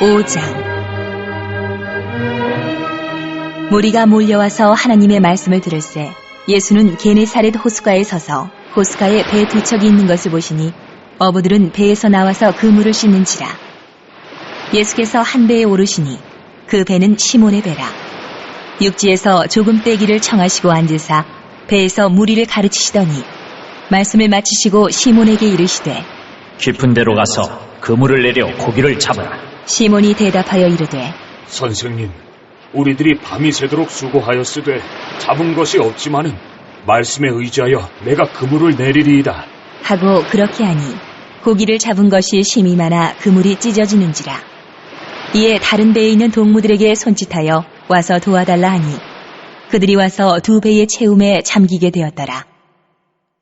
5장. 무리가 몰려와서 하나님의 말씀을 들을새 예수는 게네사렛 호숫가에 서서 호숫가에 배 두 척이 있는 것을 보시니 어부들은 배에서 나와서 그물을 씻는지라. 예수께서 한 배에 오르시니 그 배는 시몬의 배라. 육지에서 조금 떼기를 청하시고 앉으사 배에서 무리를 가르치시더니 말씀을 마치시고 시몬에게 이르시되 깊은 데로 가서 그물을 내려 고기를 잡아라. 시몬이 대답하여 이르되 선생님, 우리들이 밤이 새도록 수고하였으되 잡은 것이 없지만은 말씀에 의지하여 내가 그물을 내리리이다 하고 그렇게 하니 고기를 잡은 것이 심이 많아 그물이 찢어지는지라. 이에 다른 배에 있는 동무들에게 손짓하여 와서 도와달라 하니 그들이 와서 두 배의 채움에 잠기게 되었더라.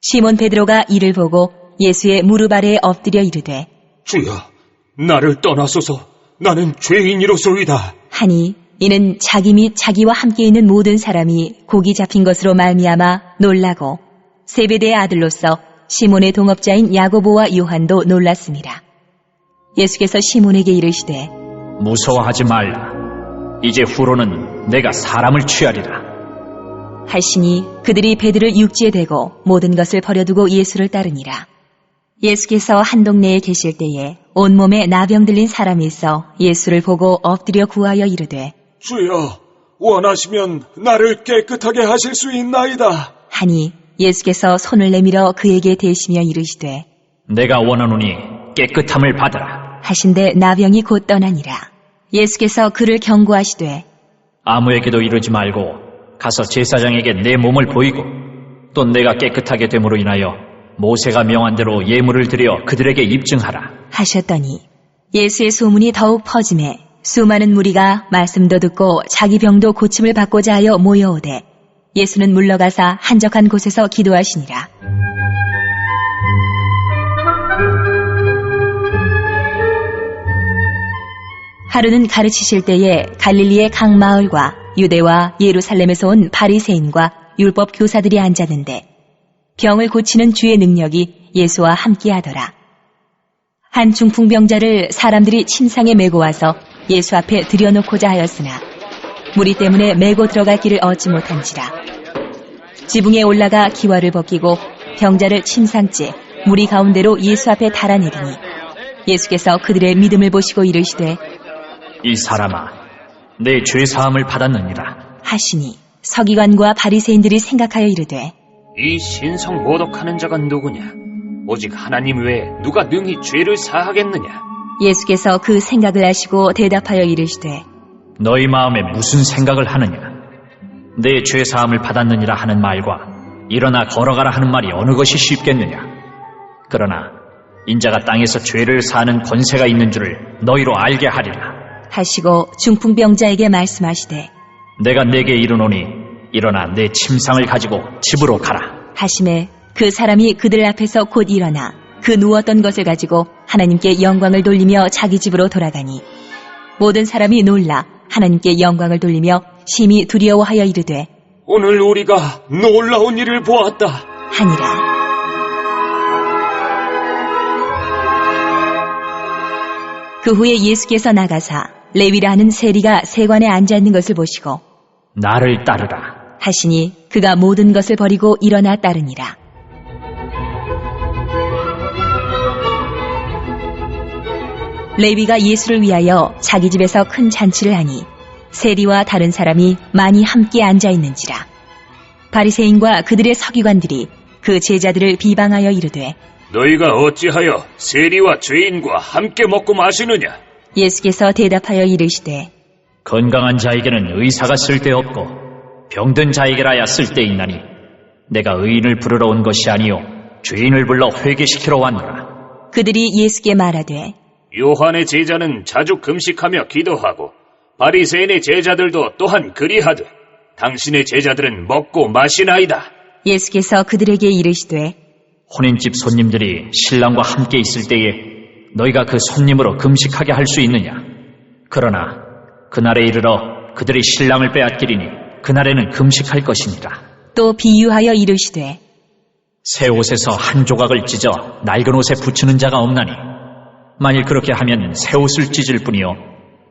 시몬 베드로가 이를 보고 예수의 무릎 아래에 엎드려 이르되 주여, 나를 떠나소서. 나는 죄인이로소이다 하니 이는 자기 및 자기와 함께 있는 모든 사람이 고기 잡힌 것으로 말미암아 놀라고 세베대의 아들로서 시몬의 동업자인 야고보와 요한도 놀랐습니다. 예수께서 시몬에게 이르시되 무서워하지 말라. 이제 후로는 내가 사람을 취하리라. 하시니 그들이 배들을 육지에 대고 모든 것을 버려두고 예수를 따르니라. 예수께서 한 동네에 계실 때에 온몸에 나병 들린 사람이 있어 예수를 보고 엎드려 구하여 이르되 주여, 원하시면 나를 깨끗하게 하실 수 있나이다 하니 예수께서 손을 내밀어 그에게 대시며 이르시되 내가 원하노니 깨끗함을 받아라. 하신데 나병이 곧 떠나니라. 예수께서 그를 경고하시되 아무에게도 이르지 말고 가서 제사장에게 내 몸을 보이고 또 내가 깨끗하게 됨으로 인하여 모세가 명한 대로 예물을 드려 그들에게 입증하라 하셨더니 예수의 소문이 더욱 퍼지매 수많은 무리가 말씀도 듣고 자기 병도 고침을 받고자 하여 모여오되 예수는 물러가사 한적한 곳에서 기도하시니라. 하루는 가르치실 때에 갈릴리의 각 마을과 유대와 예루살렘에서 온 바리새인과 율법 교사들이 앉았는데 병을 고치는 주의 능력이 예수와 함께하더라. 한 중풍병자를 사람들이 침상에 메고 와서 예수 앞에 들여놓고자 하였으나 무리 때문에 메고 들어갈 길을 얻지 못한지라. 지붕에 올라가 기와를 벗기고 병자를 침상째 무리 가운데로 예수 앞에 달아내리니 예수께서 그들의 믿음을 보시고 이르시되 이 사람아, 내 죄사함을 받았느니라 하시니 서기관과 바리새인들이 생각하여 이르되 이 신성 모독하는 자가 누구냐? 오직 하나님 외에 누가 능히 죄를 사하겠느냐? 예수께서 그 생각을 아시고 대답하여 이르시되 너희 마음에 무슨 생각을 하느냐? 내 죄사함을 받았느니라 하는 말과 일어나 걸어가라 하는 말이 어느 것이 쉽겠느냐? 그러나 인자가 땅에서 죄를 사하는 권세가 있는 줄을 너희로 알게 하리라 하시고 중풍병자에게 말씀하시되 내가 네게 이르노니 일어나 내 침상을 가지고 집으로 가라 하심에 그 사람이 그들 앞에서 곧 일어나 그 누웠던 것을 가지고 하나님께 영광을 돌리며 자기 집으로 돌아가니 모든 사람이 놀라 하나님께 영광을 돌리며 심히 두려워하여 이르되 오늘 우리가 놀라운 일을 보았다 하니라. 그 후에 예수께서 나가사 레위라 하는 세리가 세관에 앉아있는 것을 보시고 나를 따르라 하시니 그가 모든 것을 버리고 일어나 따르니라. 레위가 예수를 위하여 자기 집에서 큰 잔치를 하니 세리와 다른 사람이 많이 함께 앉아있는지라. 바리새인과 그들의 서기관들이 그 제자들을 비방하여 이르되 너희가 어찌하여 세리와 죄인과 함께 먹고 마시느냐? 예수께서 대답하여 이르시되 건강한 자에게는 의사가 쓸데없고 병든 자에게라야 쓸데있나니 내가 의인을 부르러 온 것이 아니요 죄인을 불러 회개시키러 왔노라. 그들이 예수께 말하되 요한의 제자는 자주 금식하며 기도하고 바리새인의 제자들도 또한 그리하되 당신의 제자들은 먹고 마시나이다. 예수께서 그들에게 이르시되 혼인집 손님들이 신랑과 함께 있을 때에 너희가 그 손님으로 금식하게 할 수 있느냐? 그러나 그날에 이르러 그들이 신랑을 빼앗기리니 그날에는 금식할 것이니라. 또 비유하여 이르시되 새 옷에서 한 조각을 찢어 낡은 옷에 붙이는 자가 없나니 만일 그렇게 하면 새 옷을 찢을 뿐이요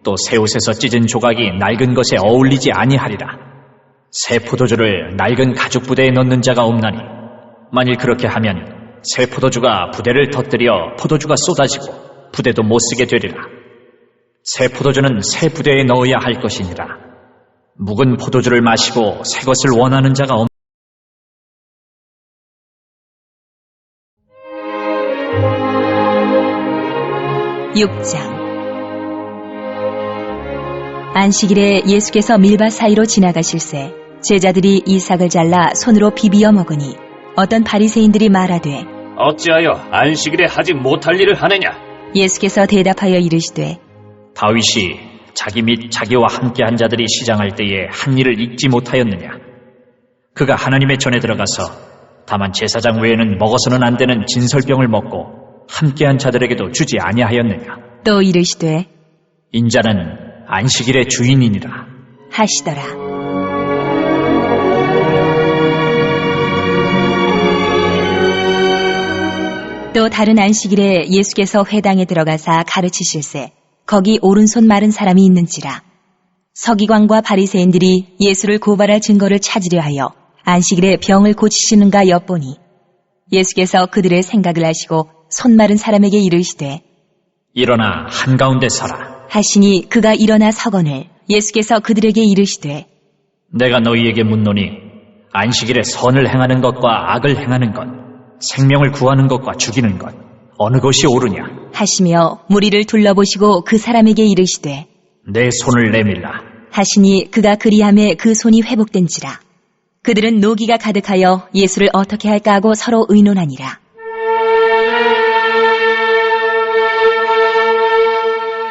또 새 옷에서 찢은 조각이 낡은 것에 어울리지 아니하리라. 새 포도주를 낡은 가죽 부대에 넣는 자가 없나니 만일 그렇게 하면 새 포도주가 부대를 터뜨려 포도주가 쏟아지고 부대도 못 쓰게 되리라. 새 포도주는 새 부대에 넣어야 할 것이니라. 묵은 포도주를 마시고 새 것을 원하는 자가 6장. 안식일에 예수께서 밀밭 사이로 지나가실새 제자들이 이삭을 잘라 손으로 비비어 먹으니 어떤 바리새인들이 말하되 어찌하여 안식일에 하지 못할 일을 하느냐? 예수께서 대답하여 이르시되 다윗이 자기 및 자기와 함께한 자들이 시장할 때에 한 일을 잊지 못하였느냐? 그가 하나님의 전에 들어가서 다만 제사장 외에는 먹어서는 안 되는 진설병을 먹고 함께한 자들에게도 주지 아니하였느냐? 또 이르시되 인자는 안식일의 주인이니라 하시더라. 또 다른 안식일에 예수께서 회당에 들어가사 가르치실새 거기 오른손 마른 사람이 있는지라. 서기관과 바리새인들이 예수를 고발할 증거를 찾으려 하여 안식일에 병을 고치시는가 엿보니 예수께서 그들의 생각을 아시고 손 마른 사람에게 이르시되 일어나 한가운데 서라. 하시니 그가 일어나 서거늘 예수께서 그들에게 이르시되 내가 너희에게 묻노니 안식일에 선을 행하는 것과 악을 행하는 것, 생명을 구하는 것과 죽이는 것 어느 것이 옳으냐? 하시며 무리를 둘러보시고 그 사람에게 이르시되 내 손을 내밀라. 하시니 그가 그리함에 그 손이 회복된지라. 그들은 노기가 가득하여 예수를 어떻게 할까 하고 서로 의논하니라.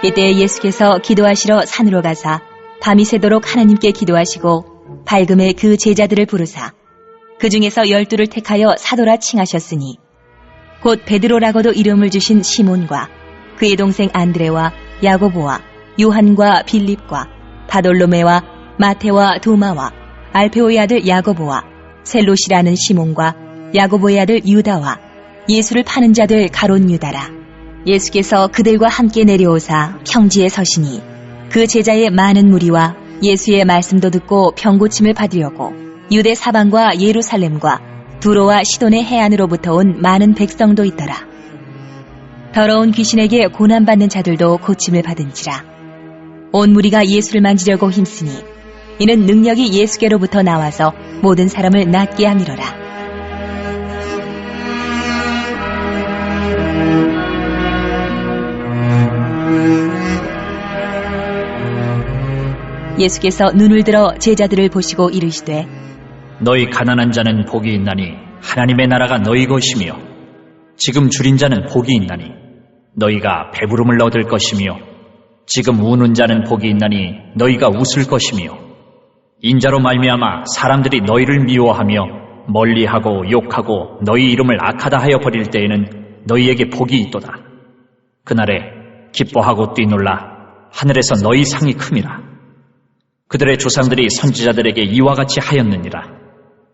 이때 예수께서 기도하시러 산으로 가사 밤이 새도록 하나님께 기도하시고 밝음에 그 제자들을 부르사 그 중에서 12를 택하여 사도라 칭하셨으니 곧 베드로라고도 이름을 주신 시몬과 그의 동생 안드레와 야고보와 요한과 빌립과 바돌로메와 마테와 도마와 알페오의 아들 야고보와 셀롯이라는 시몬과 야고보의 아들 유다와 예수를 파는 자들 가롯 유다라. 예수께서 그들과 함께 내려오사 평지에 서시니 그 제자의 많은 무리와 예수의 말씀도 듣고 병고침을 받으려고 유대 사방과 예루살렘과 두로와 시돈의 해안으로부터 온 많은 백성도 있더라. 더러운 귀신에게 고난받는 자들도 고침을 받은지라. 온 무리가 예수를 만지려고 힘쓰니 이는 능력이 예수께로부터 나와서 모든 사람을 낫게 함이로라. 예수께서 눈을 들어 제자들을 보시고 이르시되 너희 가난한 자는 복이 있나니 하나님의 나라가 너희 것이며 지금 줄인 자는 복이 있나니 너희가 배부름을 얻을 것이며 지금 우는 자는 복이 있나니 너희가 웃을 것이며 인자로 말미암아 사람들이 너희를 미워하며 멀리하고 욕하고 너희 이름을 악하다 하여 버릴 때에는 너희에게 복이 있도다. 그날에 기뻐하고 뛰놀라 하늘에서 너희 상이 큼이라. 그들의 조상들이 선지자들에게 이와 같이 하였느니라.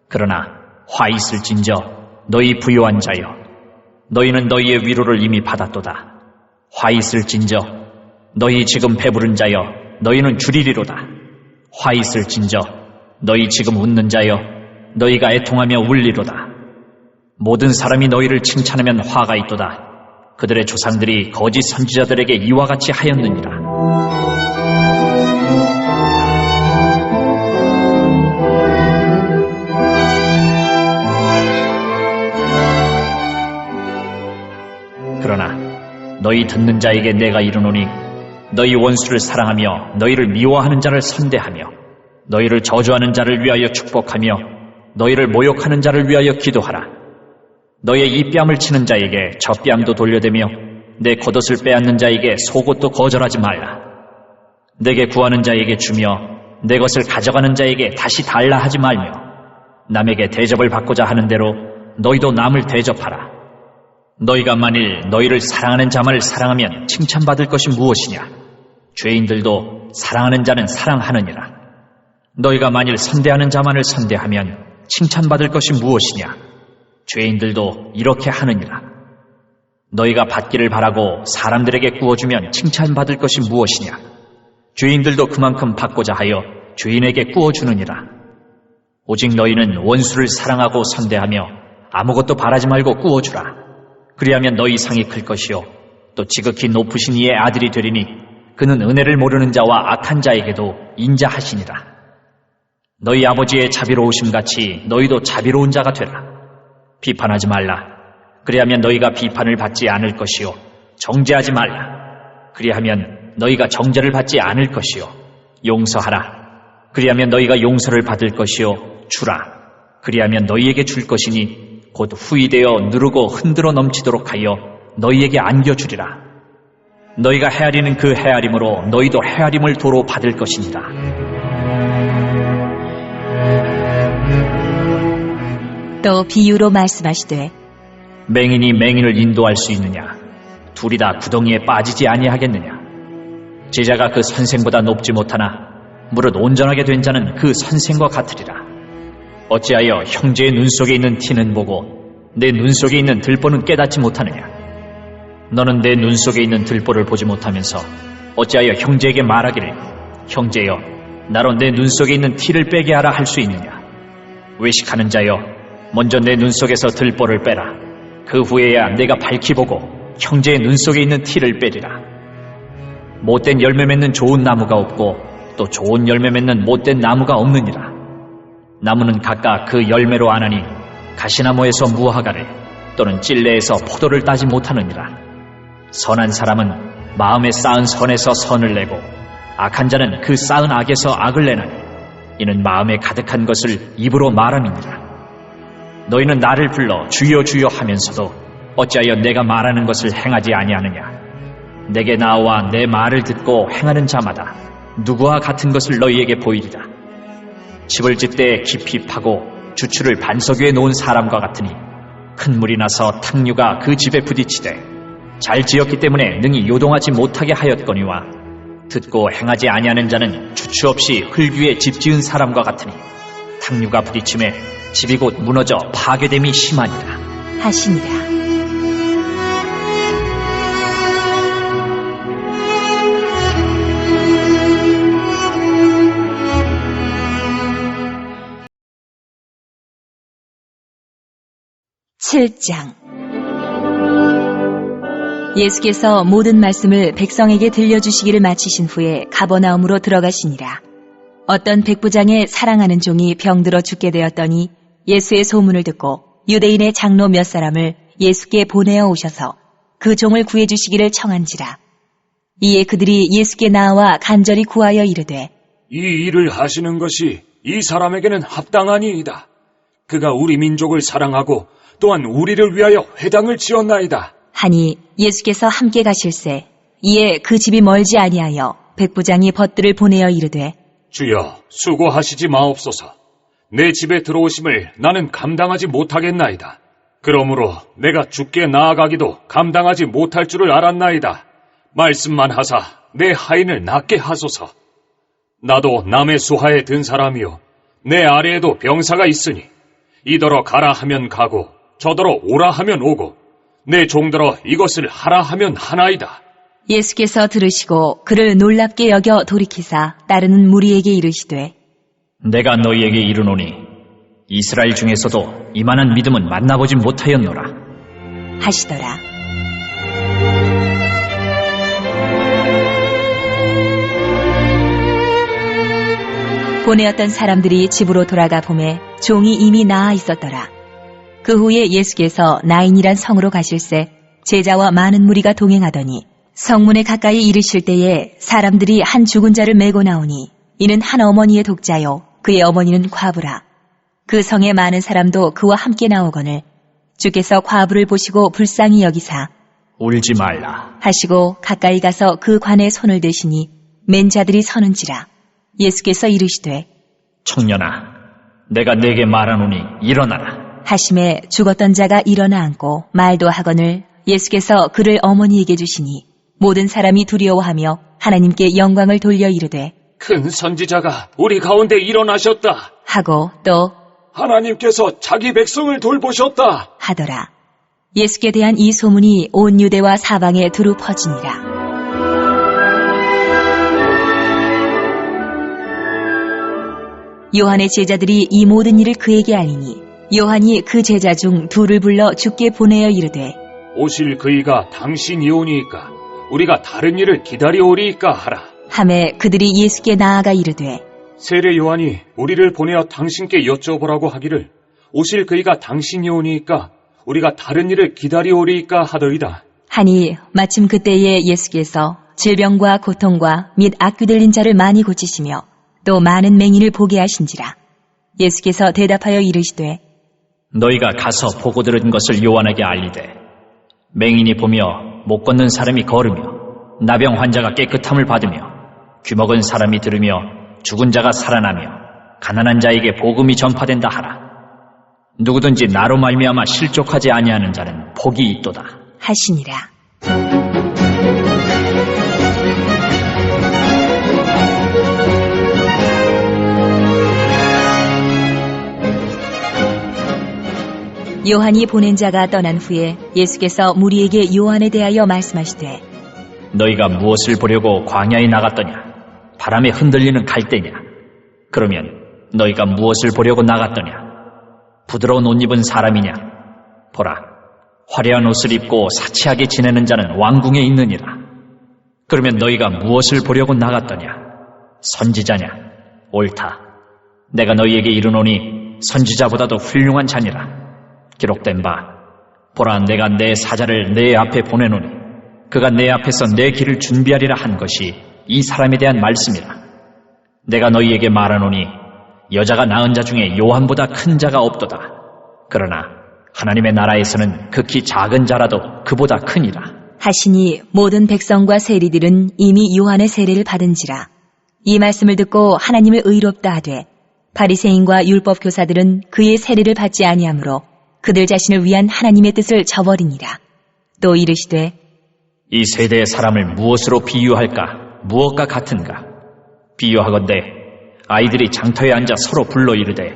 그러나 화 있을진저 너희 부요한 자여 너희는 너희의 위로를 이미 받았도다. 화 있을진저 너희 지금 배부른 자여 너희는 주리리로다. 화 있을진저 너희 지금 웃는 자여 너희가 애통하며 울리로다. 모든 사람이 너희를 칭찬하면 화가 있도다. 그들의 조상들이 거짓 선지자들에게 이와 같이 하였느니라. 그러나 너희 듣는 자에게 내가 이르노니 너희 원수를 사랑하며 너희를 미워하는 자를 선대하며 너희를 저주하는 자를 위하여 축복하며 너희를 모욕하는 자를 위하여 기도하라. 너의 이 뺨을 치는 자에게 저 뺨도 돌려대며 내 겉옷을 빼앗는 자에게 속옷도 거절하지 말라. 내게 구하는 자에게 주며 내 것을 가져가는 자에게 다시 달라 하지 말며 남에게 대접을 받고자 하는 대로 너희도 남을 대접하라. 너희가 만일 너희를 사랑하는 자만을 사랑하면 칭찬받을 것이 무엇이냐? 죄인들도 사랑하는 자는 사랑하느니라. 너희가 만일 선대하는 자만을 선대하면 칭찬받을 것이 무엇이냐? 죄인들도 이렇게 하느니라. 너희가 받기를 바라고 사람들에게 구워주면 칭찬받을 것이 무엇이냐? 죄인들도 그만큼 받고자 하여 죄인에게 구워주느니라. 오직 너희는 원수를 사랑하고 선대하며 아무것도 바라지 말고 구워주라. 그리하면 너희 상이 클 것이요 또 지극히 높으신 이의 아들이 되리니 그는 은혜를 모르는 자와 악한 자에게도 인자하시니라. 너희 아버지의 자비로우심같이 너희도 자비로운 자가 되라. 비판하지 말라. 그리하면 너희가 비판을 받지 않을 것이요 정죄하지 말라. 그리하면 너희가 정죄를 받지 않을 것이요 용서하라. 그리하면 너희가 용서를 받을 것이요 주라. 그리하면 너희에게 줄 것이니 곧 후이되어 누르고 흔들어 넘치도록 하여 너희에게 안겨주리라. 너희가 헤아리는 그 헤아림으로 너희도 헤아림을 도로 받을 것이니라. 또 비유로 말씀하시되 맹인이 맹인을 인도할 수 있느냐? 둘이 다 구덩이에 빠지지 아니하겠느냐? 제자가 그 선생보다 높지 못하나 무릇 온전하게 된 자는 그 선생과 같으리라. 어찌하여 형제의 눈 속에 있는 티는 보고 내 눈 속에 있는 들보는 깨닫지 못하느냐? 너는 내 눈 속에 있는 들보를 보지 못하면서 어찌하여 형제에게 말하기를 형제여 나로 내 눈 속에 있는 티를 빼게 하라 할 수 있느냐? 외식하는 자여 먼저 내 눈 속에서 들보를 빼라. 그 후에야 내가 밝히 보고 형제의 눈 속에 있는 티를 빼리라. 못된 열매 맺는 좋은 나무가 없고 또 좋은 열매 맺는 못된 나무가 없느니라. 나무는 각각 그 열매로 아나니 가시나무에서 무화과를 또는 찔레에서 포도를 따지 못하느니라. 선한 사람은 마음에 쌓은 선에서 선을 내고 악한 자는 그 쌓은 악에서 악을 내나니 이는 마음에 가득한 것을 입으로 말함이니라. 너희는 나를 불러 주여 주여 하면서도 어찌하여 내가 말하는 것을 행하지 아니하느냐? 내게 나와 내 말을 듣고 행하는 자마다 누구와 같은 것을 너희에게 보이리라. 집을 짓되 깊이 파고 주추를 반석 위에 놓은 사람과 같으니 큰 물이 나서 탕류가 그 집에 부딪히되 잘 지었기 때문에 능히 요동하지 못하게 하였거니와 듣고 행하지 아니하는 자는 주추 없이 흙 위에 집 지은 사람과 같으니 탕류가 부딪힘에 집이 곧 무너져 파괴됨이 심하니라 하시니라. (7장) 예수께서 모든 말씀을 백성에게 들려주시기를 마치신 후에 가버나움으로 들어가시니라. 어떤 백부장의 사랑하는 종이 병들어 죽게 되었더니 예수의 소문을 듣고 유대인의 장로 몇 사람을 예수께 보내어 오셔서 그 종을 구해주시기를 청한지라. 이에 그들이 예수께 나와 간절히 구하여 이르되 이 일을 하시는 것이 이 사람에게는 합당하니이다. 그가 우리 민족을 사랑하고 또한 우리를 위하여 회당을 지었나이다. 하니 예수께서 함께 가실새 이에 그 집이 멀지 아니하여 백부장이 벗들을 보내어 이르되 주여 수고하시지 마옵소서. 내 집에 들어오심을 나는 감당하지 못하겠나이다. 그러므로 내가 주께 나아가기도 감당하지 못할 줄을 알았나이다. 말씀만 하사 내 하인을 낫게 하소서. 나도 남의 수하에 든 사람이요 내 아래에도 병사가 있으니 이더러 가라 하면 가고 저더러 오라 하면 오고 내 종들어 이것을 하라 하면 하나이다. 예수께서 들으시고 그를 놀랍게 여겨 돌이키사 따르는 무리에게 이르시되 내가 너희에게 이르노니 이스라엘 중에서도 이만한 믿음은 만나보지 못하였노라 하시더라. 보내었던 사람들이 집으로 돌아가 보매 종이 이미 나아 있었더라. 그 후에 예수께서 나인이란 성으로 가실새 제자와 많은 무리가 동행하더니 성문에 가까이 이르실 때에 사람들이 한 죽은 자를 메고 나오니 이는 한 어머니의 독자요 그의 어머니는 과부라. 그 성에 많은 사람도 그와 함께 나오거늘 주께서 과부를 보시고 불쌍히 여기사 울지 말라 하시고 가까이 가서 그 관에 손을 대시니 맨 자들이 서는지라. 예수께서 이르시되 청년아 내가 네게 말하노니 일어나라. 하심에 죽었던 자가 일어나 앉고 말도 하거늘 예수께서 그를 어머니에게 주시니 모든 사람이 두려워하며 하나님께 영광을 돌려 이르되 큰 선지자가 우리 가운데 일어나셨다 하고 또 하나님께서 자기 백성을 돌보셨다. 하더라. 예수께 대한 이 소문이 온 유대와 사방에 두루 퍼지니라. 요한의 제자들이 이 모든 일을 그에게 알리니 요한이 그 제자 중 둘을 불러 주께 보내어 이르되 오실 그이가 당신이오니이까 우리가 다른 일을 기다리오리이까 하라. 하매 그들이 예수께 나아가 이르되 세례 요한이 우리를 보내어 당신께 여쭤보라고 하기를 오실 그이가 당신이오니이까 우리가 다른 일을 기다리오리이까 하더이다. 하니 마침 그때에 예수께서 질병과 고통과 및 악귀 들린 자를 많이 고치시며 또 많은 맹인을 보게 하신지라. 예수께서 대답하여 이르시되 너희가 가서 보고 들은 것을 요한에게 알리되 맹인이 보며 못 걷는 사람이 걸으며 나병 환자가 깨끗함을 받으며 귀먹은 사람이 들으며 죽은 자가 살아나며 가난한 자에게 복음이 전파된다 하라. 누구든지 나로 말미암아 실족하지 아니하는 자는 복이 있도다 하시니라. 요한이 보낸 자가 떠난 후에 예수께서 무리에게 요한에 대하여 말씀하시되 너희가 무엇을 보려고 광야에 나갔더냐? 바람에 흔들리는 갈대냐? 그러면 너희가 무엇을 보려고 나갔더냐? 부드러운 옷 입은 사람이냐? 보라, 화려한 옷을 입고 사치하게 지내는 자는 왕궁에 있느니라. 그러면 너희가 무엇을 보려고 나갔더냐? 선지자냐? 옳다. 내가 너희에게 이르노니 선지자보다도 훌륭한 자니라. 기록된 바, 보라, 내가 내 사자를 내 앞에 보내노니 그가 내 앞에서 내 길을 준비하리라 한 것이 이 사람에 대한 말씀이라. 내가 너희에게 말하노니 여자가 낳은 자 중에 요한보다 큰 자가 없도다. 그러나 하나님의 나라에서는 극히 작은 자라도 그보다 크니라. 하시니 모든 백성과 세리들은 이미 요한의 세례를 받은지라. 이 말씀을 듣고 하나님을 의롭다 하되 바리새인과 율법 교사들은 그의 세례를 받지 아니하므로 그들 자신을 위한 하나님의 뜻을 저버리니라. 또 이르시되 이 세대의 사람을 무엇으로 비유할까? 무엇과 같은가? 비유하건대 아이들이 장터에 앉아 서로 불러 이르되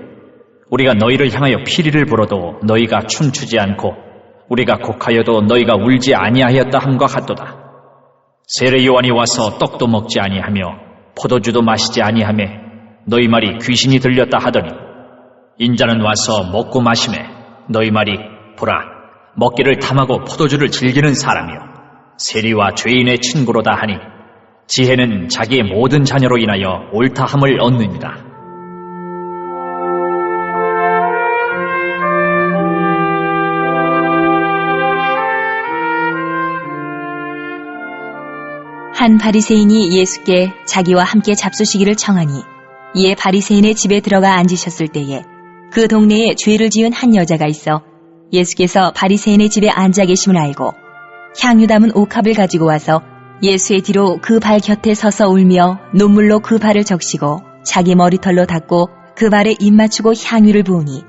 우리가 너희를 향하여 피리를 불어도 너희가 춤추지 않고 우리가 곡하여도 너희가 울지 아니하였다 함과 같도다. 세례 요한이 와서 떡도 먹지 아니하며 포도주도 마시지 아니하며 너희 말이 귀신이 들렸다 하더니 인자는 와서 먹고 마시매 너희 말이 보라, 먹기를 탐하고 포도주를 즐기는 사람이요 세리와 죄인의 친구로다 하니 지혜는 자기의 모든 자녀로 인하여 옳다함을 얻느니라. 한 바리새인이 예수께 자기와 함께 잡수시기를 청하니 이에 바리새인의 집에 들어가 앉으셨을 때에 그 동네에 죄를 지은 한 여자가 있어 예수께서 바리새인의 집에 앉아 계심을 알고 향유 담은 옥합을 가지고 와서 예수의 뒤로 그 발 곁에 서서 울며 눈물로 그 발을 적시고 자기 머리털로 닦고 그 발에 입 맞추고 향유를 부으니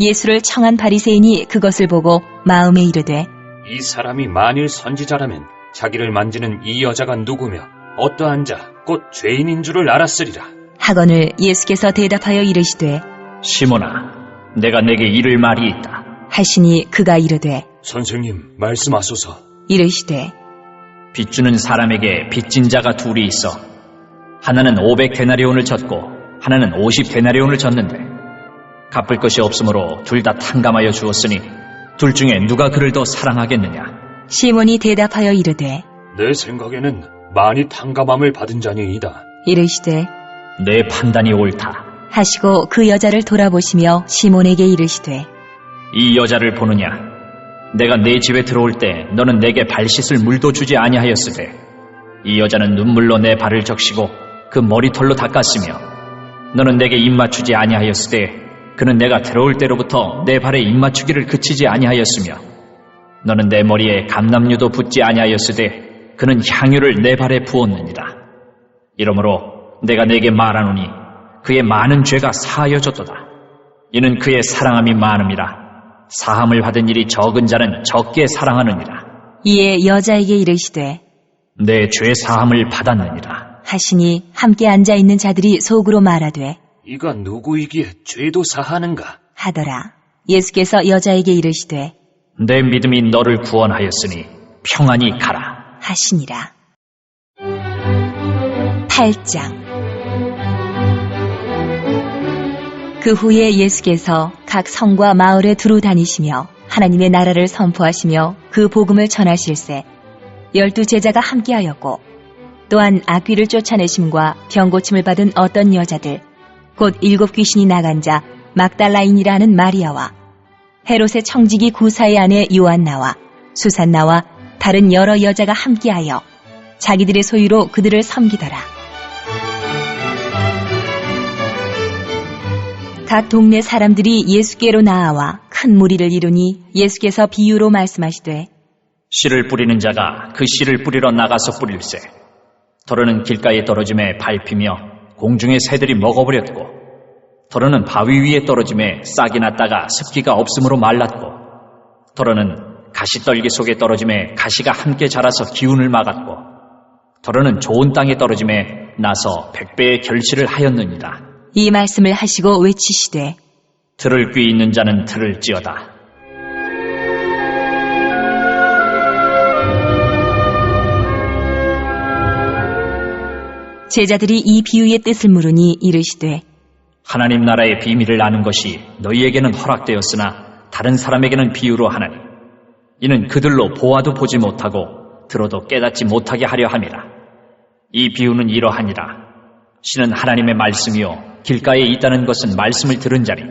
예수를 청한 바리새인이 그것을 보고 마음에 이르되 이 사람이 만일 선지자라면 자기를 만지는 이 여자가 누구며 어떠한 자, 곧 죄인인 줄을 알았으리라. 하거늘 예수께서 대답하여 이르시되 시몬아, 내가 내게 이를 말이 있다. 하시니 그가 이르되 선생님, 말씀하소서. 이르시되 빚주는 사람에게 빚진 자가 둘이 있어 하나는 500데나리온을 졌고 하나는 50데나리온을 졌는데 갚을 것이 없으므로 둘 다 탕감하여 주었으니 둘 중에 누가 그를 더 사랑하겠느냐? 시몬이 대답하여 이르되 내 생각에는 많이 탕감함을 받은 자니이다. 이르시되 내 판단이 옳다. 하시고 그 여자를 돌아보시며 시몬에게 이르시되 이 여자를 보느냐? 내가 네 집에 들어올 때 너는 내게 발 씻을 물도 주지 아니하였으되 이 여자는 눈물로 내 발을 적시고 그 머리털로 닦았으며 너는 내게 입 맞추지 아니하였으되 그는 내가 들어올 때로부터 내 발에 입 맞추기를 그치지 아니하였으며 너는 내 머리에 감람류도 붓지 아니하였으되 그는 향유를 내 발에 부었느니라. 이러므로 내가 내게 말하노니 그의 많은 죄가 사하여졌도다. 이는 그의 사랑함이 많음이라. 사함을 받은 일이 적은 자는 적게 사랑하느니라. 이에 여자에게 이르시되 내 죄 사함을 받았느니라. 하시니 함께 앉아있는 자들이 속으로 말하되 이가 누구이기에 죄도 사하는가? 하더라. 예수께서 여자에게 이르시되 내 믿음이 너를 구원하였으니 평안히 가라. 하시니라. 8장. 그 후에 예수께서 각 성과 마을에 두루 다니시며 하나님의 나라를 선포하시며 그 복음을 전하실세 12 제자가 함께하였고 또한 악귀를 쫓아내심과 병고침을 받은 어떤 여자들 곧 7 귀신이 나간 자 막달라인이라 하는 마리아와 헤롯의 청지기 구사의 아내 요한나와 수산나와 다른 여러 여자가 함께하여 자기들의 소유로 그들을 섬기더라. 각 동네 사람들이 예수께로 나아와 큰 무리를 이루니 예수께서 비유로 말씀하시되 씨를 뿌리는 자가 그 씨를 뿌리러 나가서 뿌릴세. 더러는 길가에 떨어짐에 밟히며 공중의 새들이 먹어버렸고 더러는 바위 위에 떨어짐에 싹이 났다가 습기가 없으므로 말랐고 더러는 가시떨기 속에 떨어짐에 가시가 함께 자라서 기운을 막았고 더러는 좋은 땅에 떨어짐에 나서 100배의 결실을 하였느니라. 이 말씀을 하시고 외치시되 들을 귀 있는 자는 들을지어다. 제자들이 이 비유의 뜻을 물으니 이르시되 하나님 나라의 비밀을 아는 것이 너희에게는 허락되었으나 다른 사람에게는 비유로 하나니 이는 그들로 보아도 보지 못하고 들어도 깨닫지 못하게 하려 함이라. 이 비유는 이러하니라. 신은 하나님의 말씀이요 길가에 있다는 것은 말씀을 들은 자니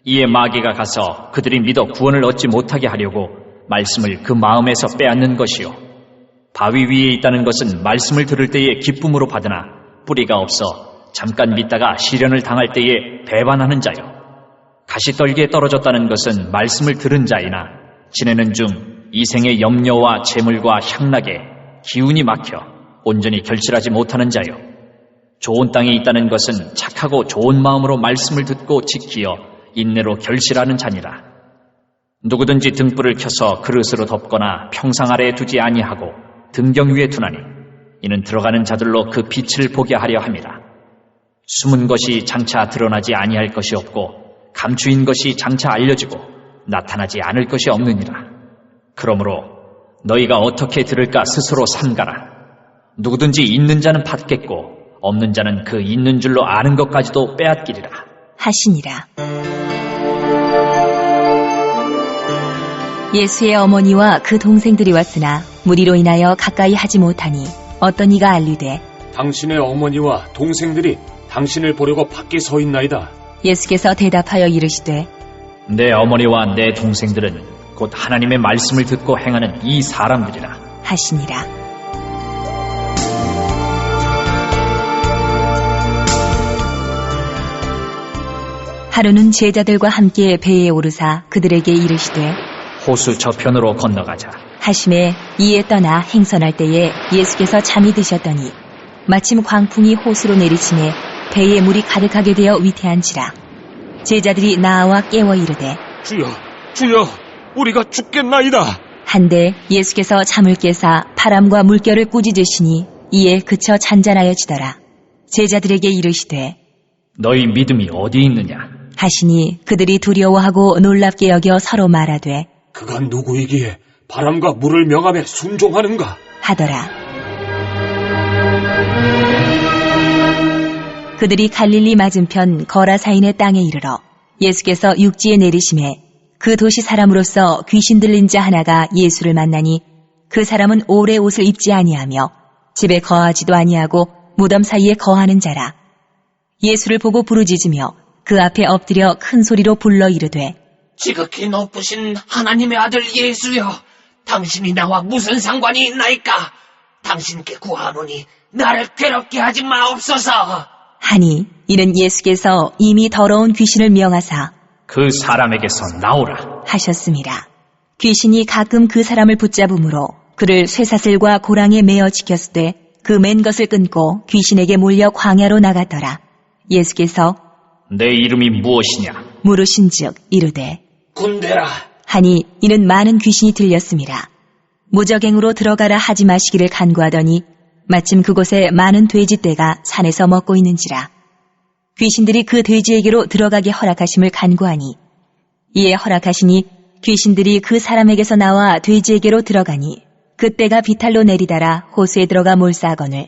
이에 마귀가 가서 그들이 믿어 구원을 얻지 못하게 하려고 말씀을 그 마음에서 빼앗는 것이요 바위 위에 있다는 것은 말씀을 들을 때에 기쁨으로 받으나 뿌리가 없어 잠깐 믿다가 시련을 당할 때에 배반하는 자요 가시떨기에 떨어졌다는 것은 말씀을 들은 자이나 지내는 중 이생의 염려와 재물과 향락에 기운이 막혀 온전히 결실하지 못하는 자요 좋은 땅에 있다는 것은 착하고 좋은 마음으로 말씀을 듣고 지키어 인내로 결실하는 자니라. 누구든지 등불을 켜서 그릇으로 덮거나 평상 아래에 두지 아니하고 등경 위에 두나니 이는 들어가는 자들로 그 빛을 보게 하려 함이라. 숨은 것이 장차 드러나지 아니할 것이 없고 감추인 것이 장차 알려지고 나타나지 않을 것이 없느니라. 그러므로 너희가 어떻게 들을까 스스로 삼가라. 누구든지 있는 자는 받겠고 없는 자는 그 있는 줄로 아는 것까지도 빼앗기리라. 하시니라. 예수의 어머니와 그 동생들이 왔으나 무리로 인하여 가까이 하지 못하니 어떤 이가 알리되 당신의 어머니와 동생들이 당신을 보려고 밖에 서 있나이다. 예수께서 대답하여 이르시되 내 어머니와 내 동생들은 곧 하나님의 말씀을 듣고 행하는 이 사람들이라. 하시니라. 하루는 제자들과 함께 배에 오르사 그들에게 이르시되 호수 저편으로 건너가자. 하심에 이에 떠나 행선할 때에 예수께서 잠이 드셨더니 마침 광풍이 호수로 내리치매 배에 물이 가득하게 되어 위태한지라. 제자들이 나와 깨워 이르되 주여, 주여, 우리가 죽겠나이다. 한데 예수께서 잠을 깨사 바람과 물결을 꾸짖으시니 이에 그쳐 잔잔하여지더라. 제자들에게 이르시되 너희 믿음이 어디 있느냐? 하시니 그들이 두려워하고 놀랍게 여겨 서로 말하되 그가 누구이기에 바람과 물을 명함에 순종하는가? 하더라. 그들이 갈릴리 맞은편 거라사인의 땅에 이르러 예수께서 육지에 내리심에 그 도시 사람으로서 귀신 들린 자 하나가 예수를 만나니 그 사람은 오래 옷을 입지 아니하며 집에 거하지도 아니하고 무덤 사이에 거하는 자라. 예수를 보고 부르짖으며 그 앞에 엎드려 큰 소리로 불러 이르되 지극히 높으신 하나님의 아들 예수여, 당신이 나와 무슨 상관이 있나이까? 당신께 구하노니 나를 괴롭게 하지 마옵소서. 하니 이는 예수께서 이미 더러운 귀신을 명하사 그 사람에게서 나오라 하셨습니다. 귀신이 가끔 그 사람을 붙잡음으로 그를 쇠사슬과 고랑에 매어 지켰을 때 그 맨 것을 끊고 귀신에게 몰려 광야로 나갔더라. 예수께서 내 이름이 무엇이냐? 물으신즉 이르되 군대라. 하니 이는 많은 귀신이 들렸습니다. 무적행으로 들어가라 하지 마시기를 간구하더니 마침 그곳에 많은 돼지떼가 산에서 먹고 있는지라. 귀신들이 그 돼지에게로 들어가게 허락하심을 간구하니 이에 허락하시니 귀신들이 그 사람에게서 나와 돼지에게로 들어가니 그때가 비탈로 내리다라 호수에 들어가 몰사하거늘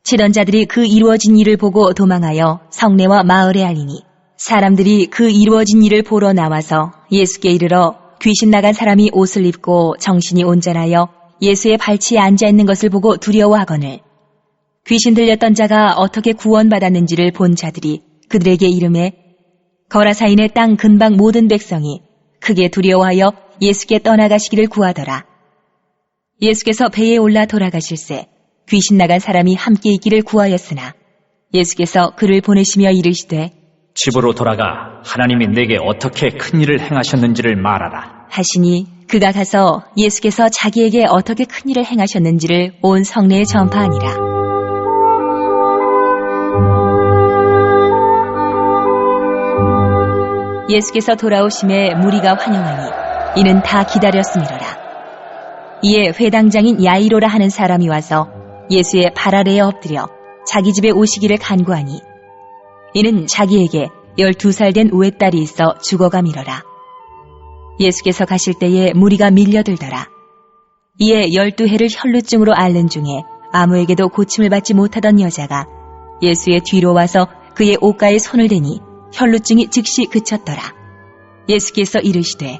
치던 자들이 그 이루어진 일을 보고 도망하여 성내와 마을에 알리니 사람들이 그 이루어진 일을 보러 나와서 예수께 이르러 귀신 나간 사람이 옷을 입고 정신이 온전하여 예수의 발치에 앉아 있는 것을 보고 두려워하거늘 귀신 들렸던 자가 어떻게 구원받았는지를 본 자들이 그들에게 이르매 거라사인의 땅 근방 모든 백성이 크게 두려워하여 예수께 떠나가시기를 구하더라. 예수께서 배에 올라 돌아가실새 귀신 나간 사람이 함께 있기를 구하였으나 예수께서 그를 보내시며 이르시되 집으로 돌아가 하나님이 내게 어떻게 큰 일을 행하셨는지를 말하라. 하시니 그가 가서 예수께서 자기에게 어떻게 큰 일을 행하셨는지를 온 성내에 전파하니라. 예수께서 돌아오심에 무리가 환영하니 이는 다 기다렸음이로라. 이에 회당장인 야이로라 하는 사람이 와서 예수의 발 아래에 엎드려 자기 집에 오시기를 간구하니 이는 자기에게 12살 된 우애딸이 있어 죽어감이로라. 예수께서 가실 때에 무리가 밀려들더라. 이에 12해를 혈루증으로 앓는 중에 아무에게도 고침을 받지 못하던 여자가 예수의 뒤로 와서 그의 옷가에 손을 대니 혈루증이 즉시 그쳤더라. 예수께서 이르시되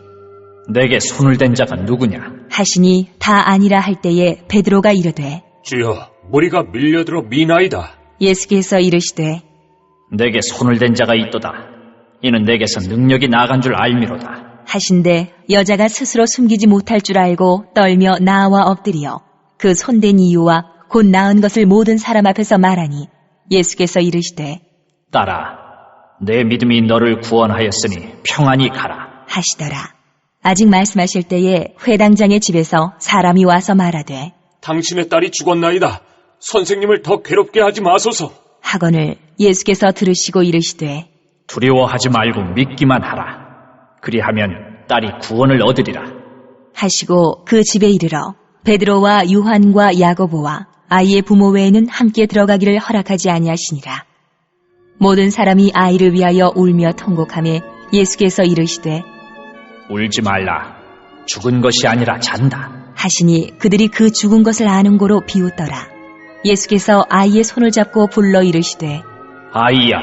내게 손을 댄 자가 누구냐? 하시니 다 아니라 할 때에 베드로가 이르되 주여, 무리가 밀려들어 미나이다. 예수께서 이르시되 내게 손을 댄 자가 있도다. 이는 내게서 능력이 나간 줄 알미로다. 하신데 여자가 스스로 숨기지 못할 줄 알고 떨며 나와 엎드려 그 손댄 이유와 곧 나은 것을 모든 사람 앞에서 말하니 예수께서 이르시되 딸아, 내 믿음이 너를 구원하였으니 평안히 가라. 하시더라. 아직 말씀하실 때에 회당장의 집에서 사람이 와서 말하되 당신의 딸이 죽었나이다. 선생님을 더 괴롭게 하지 마소서. 하거늘 예수께서 들으시고 이르시되 두려워하지 말고 믿기만 하라. 그리하면 딸이 구원을 얻으리라. 하시고 그 집에 이르러 베드로와 요한과 야고보와 아이의 부모 외에는 함께 들어가기를 허락하지 아니하시니라. 모든 사람이 아이를 위하여 울며 통곡하며 예수께서 이르시되 울지 말라. 죽은 것이 아니라 잔다. 하시니 그들이 그 죽은 것을 아는 고로 비웃더라. 예수께서 아이의 손을 잡고 불러 이르시되 아이야,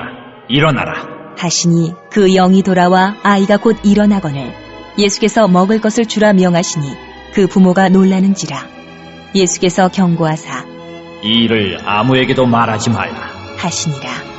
일어나라. 하시니 그 영이 돌아와 아이가 곧 일어나거늘 예수께서 먹을 것을 주라 명하시니 그 부모가 놀라는지라. 예수께서 경고하사 이 일을 아무에게도 말하지 말라 하시니라.